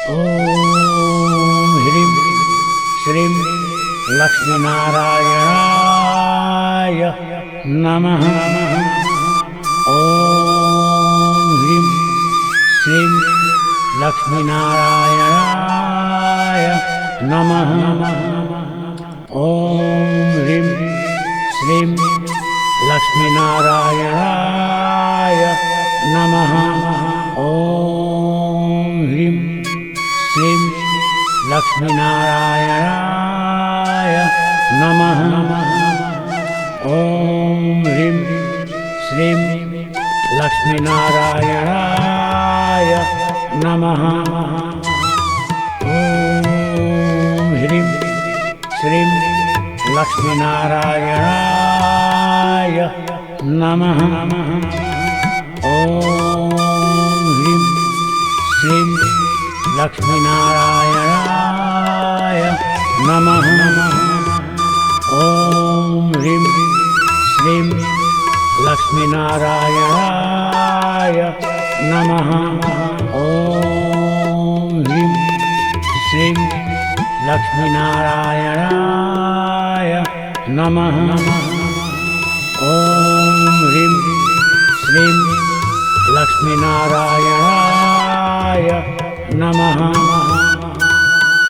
ॐ ह्रीं श्रीं लक्ष्मीनारायणाय नमः। ॐ ह्रीं श्रीं लक्ष्मीनारायणाय नमः। ॐ ह्रीं श्रीं लक्ष्मीनारायणाय नमः। ॐ ह्रीं श्रीं लक्ष्मीनारायणाय नमः। ॐ ह्रीं श्रीं लक्ष्मीनारायणाय नमः। ॐ ह्रीं श्रीं लक्ष्मीनारायणाय नमः। ॐ ह्रीं श्रीं लक्ष्मीनारायणाय नमः। ॐ ह्रीं श्रीं लक्ष्मीनारायणाय नमः। ॐ ह्रीं श्रीं लक्ष्मीनारायणाय नमः। ॐ ह्रीं श्रीं लक्ष्मीनारायणाय नमः।